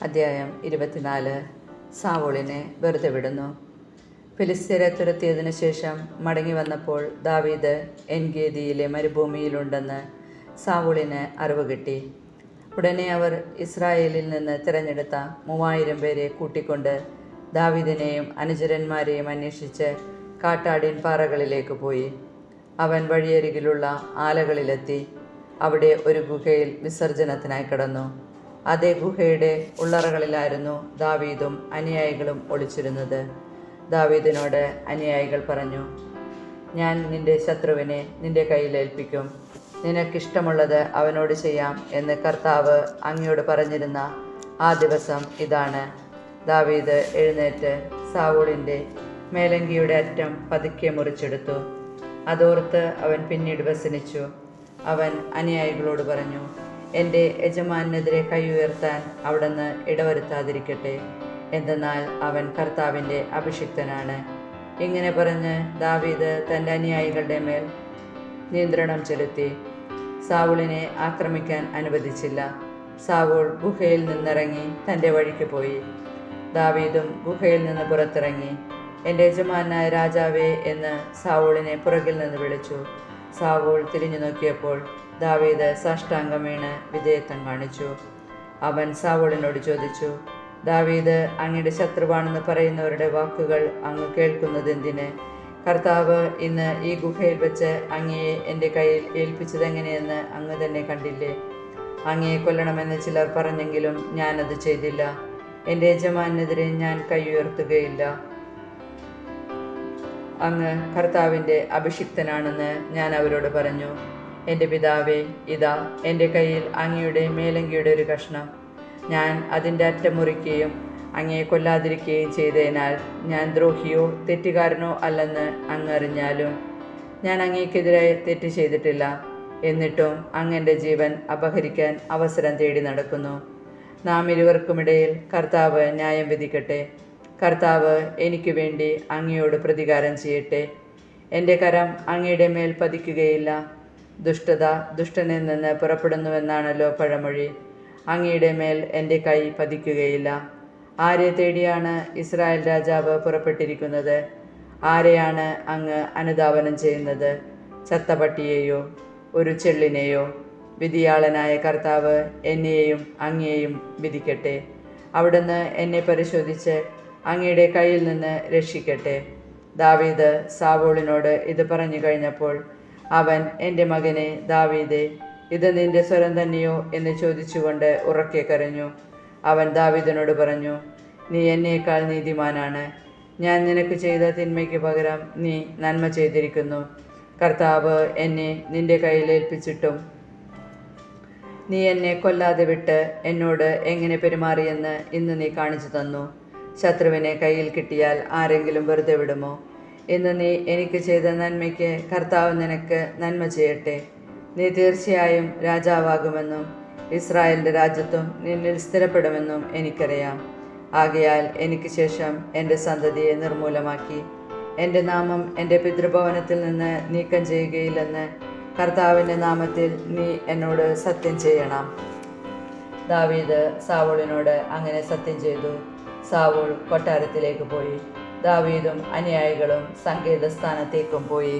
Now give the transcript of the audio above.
അധ്യായം 24. സാവൂളിനെ വെറുതെ വിടുന്നു. ഫിലിസ്ത്യരെ തുരത്തിയതിനു ശേഷം മടങ്ങി വന്നപ്പോൾ ദാവീദ് എൻഗേദിയിലെ മരുഭൂമിയിലുണ്ടെന്ന് സാവൂളിന് അറിവ് കിട്ടി. ഉടനെ അവർ ഇസ്രായേലിൽ നിന്ന് തിരഞ്ഞെടുത്ത 3000 പേരെ കൂട്ടിക്കൊണ്ട് ദാവീദിനെയും അനുചരന്മാരെയും അന്വേഷിച്ച് കാട്ടാടിൻ പാറകളിലേക്ക് പോയി. അവൻ വഴിയരികിലുള്ള ആലകളിലെത്തി അവിടെ ഒരു ഗുഹയിൽ വിസർജനത്തിനായി കിടന്നു. അതേ ഗുഹയുടെ ഉള്ളറകളിലായിരുന്നു ദാവീദും അനുയായികളും ഒളിച്ചിരുന്നത്. ദാവീദിനോട് അനുയായികൾ പറഞ്ഞു, ഞാൻ നിന്റെ ശത്രുവിനെ നിന്റെ കയ്യിൽ ഏൽപ്പിക്കും. നിനക്കിഷ്ടമുള്ളത് അവനോട് ചെയ്യാം എന്ന് കർത്താവ് അങ്ങയോട് പറഞ്ഞിരുന്ന ആ ദിവസം ഇതാണ്. ദാവീദ് എഴുന്നേറ്റ് സാവൂളിൻ്റെ മേലങ്കിയുടെ അറ്റം പതുക്കെ മുറിച്ചെടുത്തു. അതോർത്ത് അവൻ പിന്നീട് വ്യസനിച്ചു. അവൻ അനുയായികളോട് പറഞ്ഞു, എൻ്റെ യജമാനെതിരെ കൈ ഉയർത്താൻ അവിടുന്ന് ഇടവരുത്താതിരിക്കട്ടെ, എന്തെന്നാൽ അവൻ കർത്താവിൻ്റെ അഭിഷിക്തനാണ്. ഇങ്ങനെ പറഞ്ഞ് ദാവീദ് തൻ്റെ അനുയായികളുടെ മേൽ നിയന്ത്രണം ചെലുത്തി. സാവൂളിനെ ആക്രമിക്കാൻ അനുവദിച്ചില്ല. സാവൂൾ ഗുഹയിൽ നിന്നിറങ്ങി തൻ്റെ വഴിക്ക് പോയി. ദാവീദും ഗുഹയിൽ നിന്ന് പുറത്തിറങ്ങി, എൻ്റെ യജമാനായ രാജാവേ എന്ന് സാവൂളിനെ പുറകിൽ നിന്ന് വിളിച്ചു. സാവൂൾ തിരിഞ്ഞു നോക്കിയപ്പോൾ ദാവീദ് സാഷ്ടാംഗം വീണ് വിധേയത്വം കാണിച്ചു. അവൻ സാവൂളിനോട് ചോദിച്ചു, ദാവീദ് അങ്ങയുടെ ശത്രുവാണെന്ന് പറയുന്നവരുടെ വാക്കുകൾ അങ്ങ് കേൾക്കുന്നതെന്തിന്? കർത്താവ് ഇന്ന് ഈ ഗുഹയിൽ വെച്ച് അങ്ങയെ എൻ്റെ കയ്യിൽ ഏൽപ്പിച്ചതെങ്ങനെയെന്ന് അങ്ങ് തന്നെ കണ്ടില്ലേ? അങ്ങയെ കൊല്ലണമെന്ന് ചിലർ പറഞ്ഞെങ്കിലും ഞാനത് ചെയ്തില്ല. എൻ്റെ യജമാനെതിരെ ഞാൻ കൈ ഉയർത്തുകയില്ല. അങ്ങ് കർത്താവിൻ്റെ അഭിഷിക്തനാണെന്ന് ഞാൻ അവരോട് പറഞ്ഞു. എൻ്റെ പിതാവേ, ഇതാ എൻ്റെ കയ്യിൽ അങ്ങയുടെ മേലങ്കിയുടെ ഒരു കഷ്ണം. ഞാൻ അതിൻ്റെ അറ്റം മുറിക്കുകയും അങ്ങയെ കൊല്ലാതിരിക്കുകയും ചെയ്തതിനാൽ ഞാൻ ദ്രോഹിയോ തെറ്റുകാരനോ അല്ലെന്ന് അങ്ങ് അറിഞ്ഞാലും ഞാൻ അങ്ങേക്കെതിരെ തെറ്റ് ചെയ്തിട്ടില്ല. എന്നിട്ടും അങ്ങ് എൻ്റെ ജീവൻ അപഹരിക്കാൻ അവസരം തേടി നടക്കുന്നു. നാം ഇരുവർക്കുമിടയിൽ കർത്താവ് ന്യായം വിധിക്കട്ടെ. കർത്താവ് എനിക്ക് വേണ്ടി അങ്ങയോട് പ്രതികാരം ചെയ്യട്ടെ. എൻ്റെ കരം അങ്ങയുടെ മേൽ പതിക്കുകയില്ല. ദുഷ്ടത ദുഷ്ടനിൽ നിന്ന് പുറപ്പെടുന്നുവെന്നാണല്ലോ പഴമൊഴി. അങ്ങയുടെ മേൽ എൻ്റെ കൈ പതിക്കുകയില്ല. ആരെ തേടിയാണ് ഇസ്രായേൽ രാജാവ് പുറപ്പെട്ടിരിക്കുന്നത്? ആരെയാണ് അങ്ങ് അനുധാവനം ചെയ്യുന്നത്? ചത്ത പട്ടിയെയോ ഒരു ചെള്ളിനെയോ? വിധിയാളനായ കർത്താവ് എന്നെയും അങ്ങയെയും വിധിക്കട്ടെ. അവിടുന്ന് എന്നെ പരിശോധിച്ച് അങ്ങയുടെ കയ്യിൽ നിന്ന് രക്ഷിക്കട്ടെ. ദാവീദ് സാവൂളിനോട് ഇത് പറഞ്ഞു കഴിഞ്ഞപ്പോൾ അവൻ, എൻ്റെ മകനെ ദാവീദേ, ഇത് നിന്റെ സ്വരം തന്നെയോ എന്ന് ചോദിച്ചുകൊണ്ട് ഉറക്കെ കരഞ്ഞു. അവൻ ദാവീദിനോട് പറഞ്ഞു, നീ എന്നേക്കാൾ നീതിമാനാണ്. ഞാൻ നിനക്ക് ചെയ്ത തിന്മയ്ക്ക് പകരം നീ നന്മ ചെയ്തിരിക്കുന്നു. കർത്താവ് എന്നെ നിന്റെ കയ്യിൽ ഏൽപ്പിച്ചിട്ടും നീ എന്നെ കൊല്ലാതെ വിട്ട് എന്നോട് എങ്ങനെ പെരുമാറിയെന്ന് ഇന്ന് നീ കാണിച്ചു തന്നു. ശത്രുവിനെ കയ്യിൽ കിട്ടിയാൽ ആരെങ്കിലും വെറുതെ വിടുമോ? ഇന്ന് നീ എനിക്ക് ചെയ്ത നന്മയ്ക്ക് കർത്താവ് നിനക്ക് നന്മ ചെയ്യട്ടെ. നീ തീർച്ചയായും രാജാവാകുമെന്നും ഇസ്രായേലിൻ്റെ രാജ്യത്വം നിന്നിൽ സ്ഥിരപ്പെടുമെന്നും എനിക്കറിയാം. ആകയാൽ എനിക്ക് ശേഷം എൻ്റെ സന്തതിയെ നിർമൂലമാക്കി എൻ്റെ നാമം എൻ്റെ പിതൃഭവനത്തിൽ നിന്ന് നീക്കം ചെയ്യുകയില്ലെന്ന് കർത്താവിൻ്റെ നാമത്തിൽ നീ എന്നോട് സത്യം ചെയ്യണം. ദാവീദ് സാവൂളിനോട് അങ്ങനെ സത്യം ചെയ്തു. സാവൂൾ കൊട്ടാരത്തിലേക്ക് പോയി. ദാവീദും അനുയായികളും സങ്കേതസ്ഥാനത്തേക്കും പോയി.